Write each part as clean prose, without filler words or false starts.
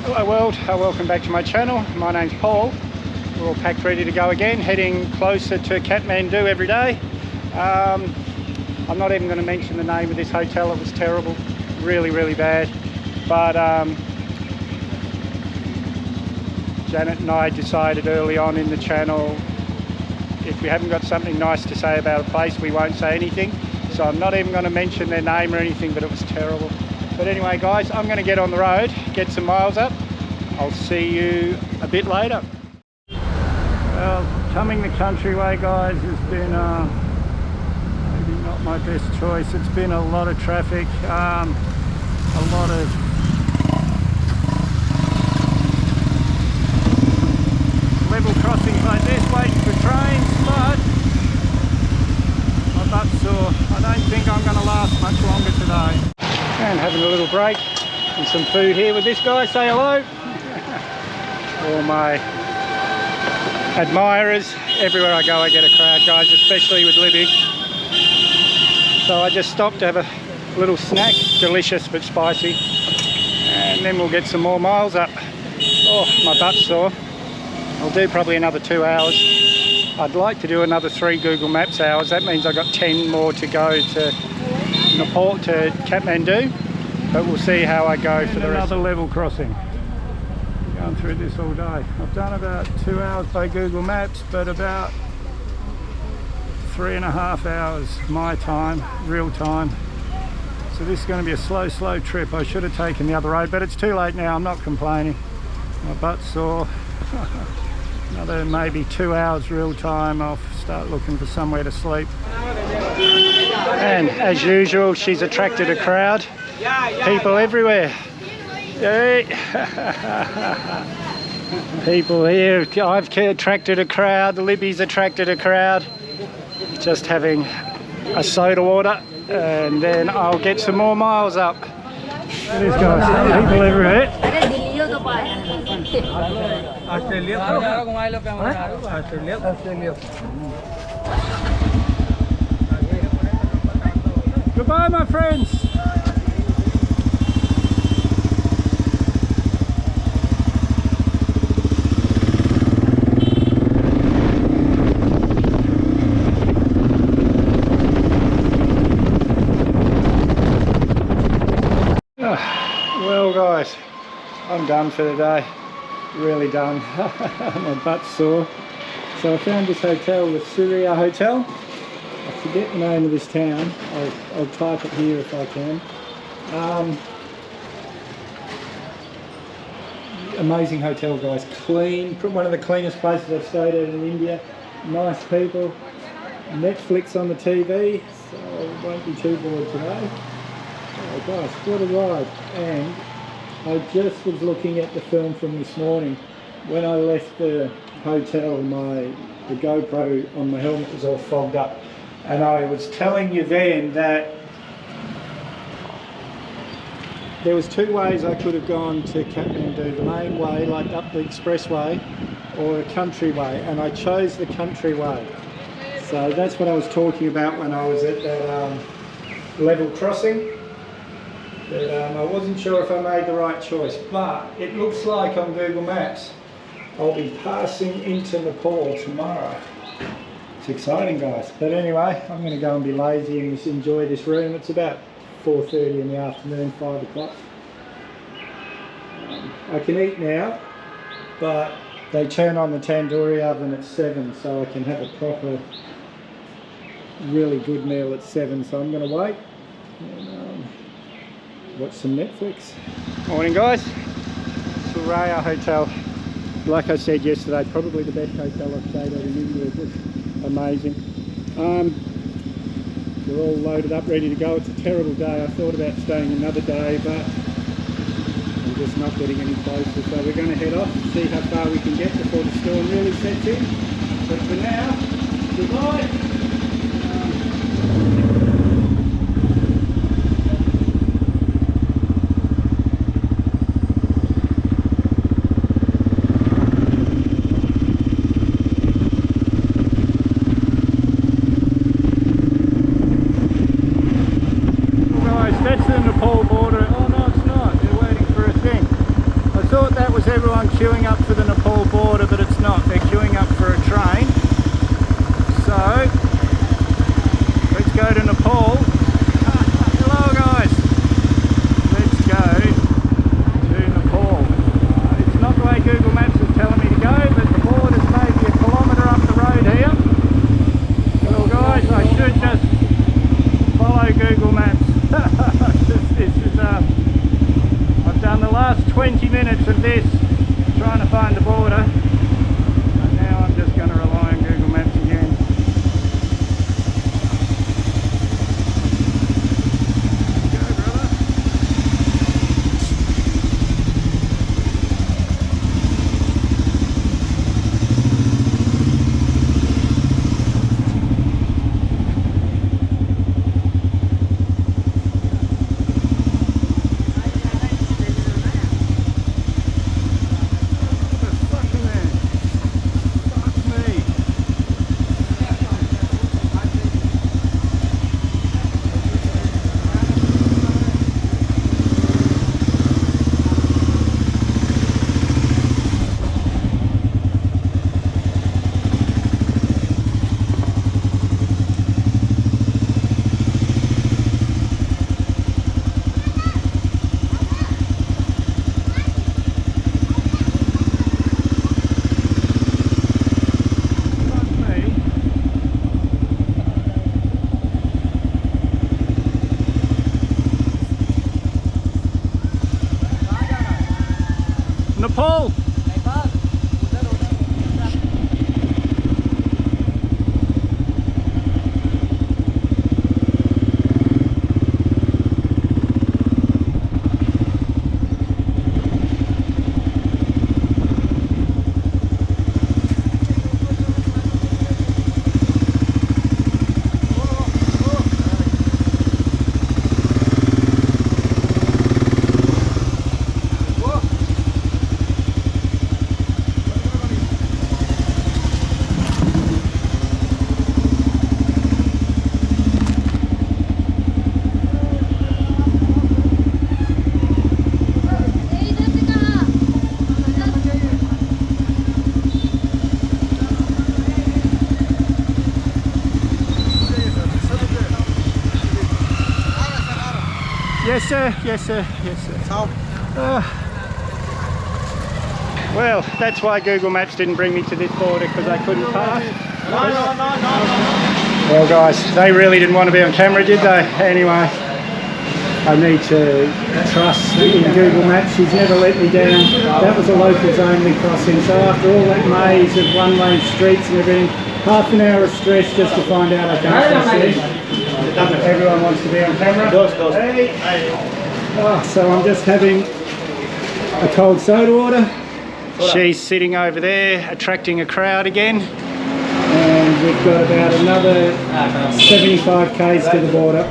Hello world, welcome back to my channel. My name's Paul. We're all packed ready to go again, heading closer to Kathmandu every day. I'm not even going to mention the name of this hotel. It was terrible, really bad. But Janet and I decided early on in the channel, if we haven't got something nice to say about a place, we won't say anything. So I'm not even going to mention their name or anything, but it was terrible. But anyway guys, I'm going to get on the road, get some miles up. I'll see you a bit later. Well, coming the country way guys has been maybe not my best choice. It's been a lot of traffic, a lot of level crossings like this, waiting for trains, but my butt's sore. I don't think I'm going to last much longer today. And having a little break and some food here with this guy. Say hello. All my admirers. Everywhere I go I get a crowd guys, especially with Libby. So I just stopped to have a little snack, delicious but spicy, and then we'll get some more miles up. Oh, my butt's sore. I'll do probably another 2 hours. I'd like to do another 3 Google Maps hours. That means I've got 10 more to go to Nepal, to Kathmandu, but we'll see how I go for the rest. Another level crossing. Going through this all day. I've done about 2 hours by Google Maps, but about 3.5 hours my time, real time. So this is going to be a slow trip. I should have taken the other road, but it's too late now. I'm not complaining. My butt's sore. Another maybe 2 hours real time. I'll start looking for somewhere to sleep. And as usual, she's attracted a crowd. People everywhere. People here. I've attracted a crowd. Libby's attracted a crowd. Just having a soda water, and then I'll get some more miles up. These guys, people everywhere. Goodbye, my friends. Well guys, I'm done for the day, really done. My butt's sore. So I found this hotel, the Surya Hotel. I forget the name of this town. I'll type it here if I can. Amazing hotel guys, clean, one of the cleanest places I've stayed at in India. Nice people, Netflix on the TV, so I won't be too bored today. Oh gosh, what a ride. And I just was looking at the film from this morning. When I left the hotel, the GoPro on my helmet was all fogged up. And I was telling you then that there was 2 ways I could have gone to Kathmandu. The main way, like up the expressway, or a country way. And I chose the country way. So that's what I was talking about when I was at that level crossing. But I wasn't sure if I made the right choice, but it looks like on Google Maps I'll be passing into Nepal tomorrow. It's exciting guys. But anyway, I'm going to go and be lazy and just enjoy this room. It's about 4:30 in the afternoon, 5 o'clock. I can eat now, but they turn on the tandoori oven at 7, so I can have a proper, really good meal at 7. So I'm going to wait and watch some Netflix. Morning guys, Surya Hotel. Like I said yesterday, probably the best hotel I've stayed at in India. It was amazing. We're all loaded up, ready to go. It's a terrible day. I thought about staying another day, but I'm just not getting any closer. So we're going to head off, see how far we can get before the storm really sets in. But for now, goodbye. That's the Nepal border. Oh no, it's not. They're waiting for a thing. I thought that last 20 minutes of this trying to find the border, and now I'm just going to rely on Google Maps again. Go, brother. Nepal! Yes sir, yes sir, yes sir. Well, that's why Google Maps didn't bring me to this border, because I couldn't pass. Well guys, they really didn't want to be on camera, did they? Anyway, I need to trust in Google Maps. She's never let me down. That was a locals only crossing, so after all that maze of one-lane streets and everything, half an hour of stress just to find out I can't see. Everyone wants to be on camera. Hey. Oh, so I'm just having a cold soda water. She's sitting over there attracting a crowd again, and we've got about another 75 k's to the border.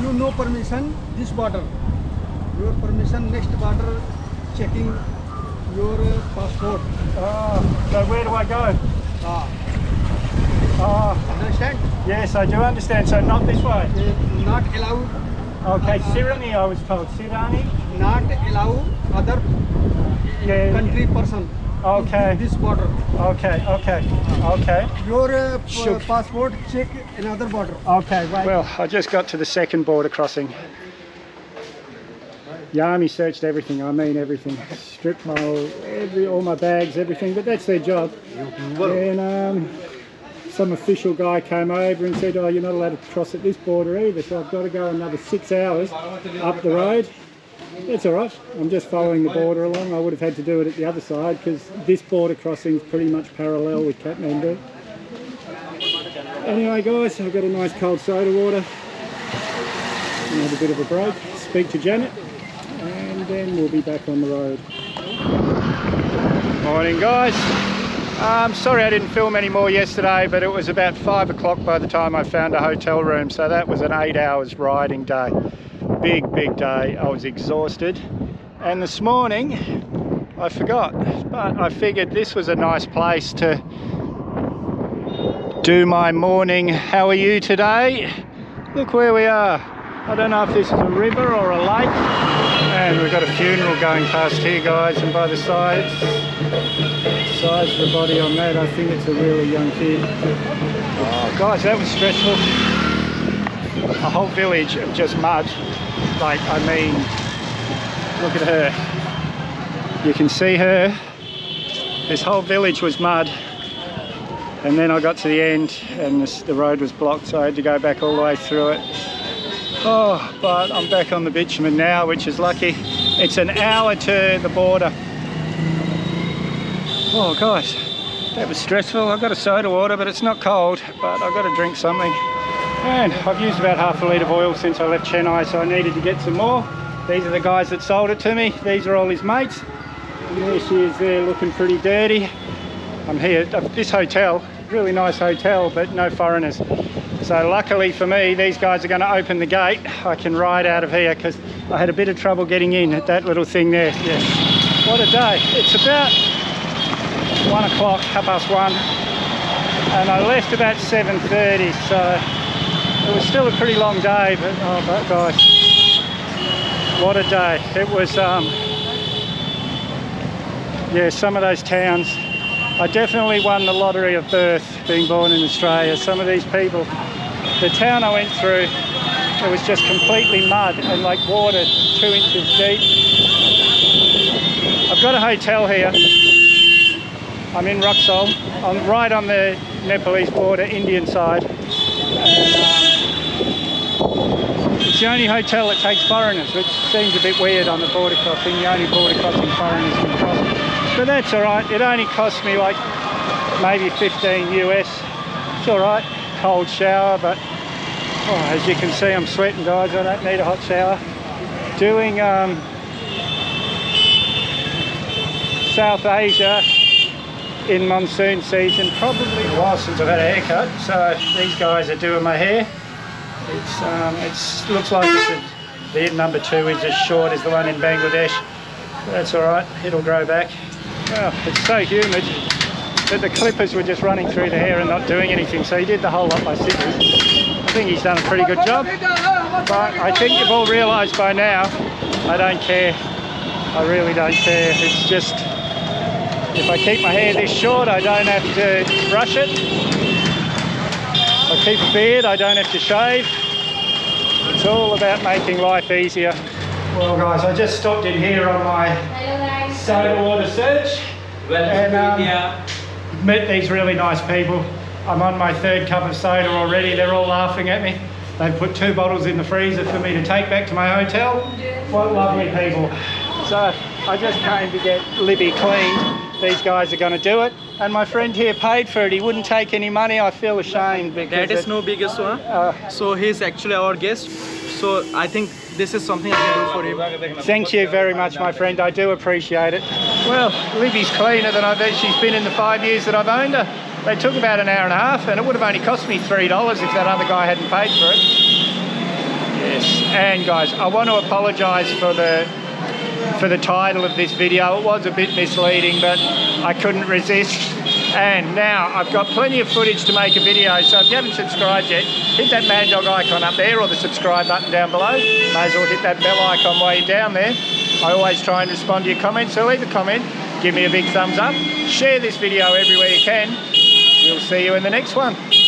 You no permission this border. Your permission next border, checking your passport. So where do I go? Understand? Yes, I do understand. So not this way. Not allowed. Okay, Sirani, I was told. Sirani? Not allow other country person. Okay. This border. Okay, okay, okay. Your passport check another border. Okay, right. Well, I just got to the second border crossing. The army searched everything, I mean everything. Stripped all my bags, everything, but that's their job. And some official guy came over and said, oh, you're not allowed to cross at this border either, so I've got to go another 6 hours up the road. That's all right, I'm just following the border along. I would have had to do it at the other side because this border crossing is pretty much parallel with Kathmandu. Anyway guys, I've got a nice cold soda water. And have a bit of a break, speak to Janet, and then we'll be back on the road. Morning guys. Sorry I didn't film any more yesterday, but it was about 5 o'clock by the time I found a hotel room, so that was an 8 hours riding day. Big day. I was exhausted, and this morning I forgot, but I figured this was a nice place to do my morning how are you today. Look where we are. I don't know if this is a river or a lake, and we've got a funeral going past here guys, and by the size of the body on that, I think it's a really young kid. Oh guys, that was stressful. A whole village of just mud. Like, I mean, look at her. You can see her. This whole village was mud. And then I got to the end and the road was blocked, so I had to go back all the way through it. Oh, but I'm back on the bitumen now, which is lucky. It's an hour to the border. Oh gosh, that was stressful. I've got a soda water, but it's not cold, but I've got to drink something. And I've used about half a litre of oil since I left Chennai, so I needed to get some more. These are the guys that sold it to me. These are all his mates. And there she is there looking pretty dirty. I'm here at this hotel, really nice hotel, but no foreigners. So luckily for me, these guys are going to open the gate. I can ride out of here because I had a bit of trouble getting in at that little thing there. Yeah. What a day. It's about 1 o'clock, 1:30, and I left about 7:30, so it was still a pretty long day, but oh but guys, what a day. It was, yeah, some of those towns. I definitely won the lottery of birth being born in Australia. Some of these people, the town I went through, it was just completely mud and like water 2 inches deep. I've got a hotel here. I'm in Raxaul. I'm right on the Nepalese border, Indian side. And, it's the only hotel that takes foreigners, which seems a bit weird on the border crossing. The only border crossing foreigners can cross. But that's all right. It only cost me like maybe 15 US. It's all right. Cold shower, but oh, as you can see, I'm sweating, guys. I don't need a hot shower. Doing South Asia in monsoon season, probably a while since I've had a haircut. So these guys are doing my hair. It's looks like the number 2 is as short as the one in Bangladesh. That's all right. It'll grow back. Well, it's so humid that the clippers were just running through the hair and not doing anything. So he did the whole lot by scissors. I think he's done a pretty good job. But I think you've all realised by now, I don't care. I really don't care. It's just, if I keep my hair this short, I don't have to brush it. If I keep a beard, I don't have to shave. It's all about making life easier. Well guys, I just stopped in here on my soda water search and met these really nice people. I'm on my 3rd cup of soda already. They're all laughing at me. They've put 2 bottles in the freezer for me to take back to my hotel. What lovely people. So I just came to get Libby cleaned. These guys are going to do it, and my friend here paid for it. He wouldn't take any money. I feel ashamed because that is no biggest one. So he's actually our guest. So I think this is something I can do for him. Thank you very much, my friend. I do appreciate it. Well, Libby's cleaner than I bet she's been in the 5 years that I've owned her. They took about an hour and a half, and it would have only cost me $3 if that other guy hadn't paid for it. Yes, and guys, I want to apologise for the title of this video. It was a bit misleading, but I couldn't resist. And now I've got plenty of footage to make a video, so if you haven't subscribed yet, hit that Mad Dog icon up there or the subscribe button down below. May as well hit that bell icon while you're down there. I always try and respond to your comments, so leave a comment, give me a big thumbs up, share this video everywhere you can. We'll see you in the next one.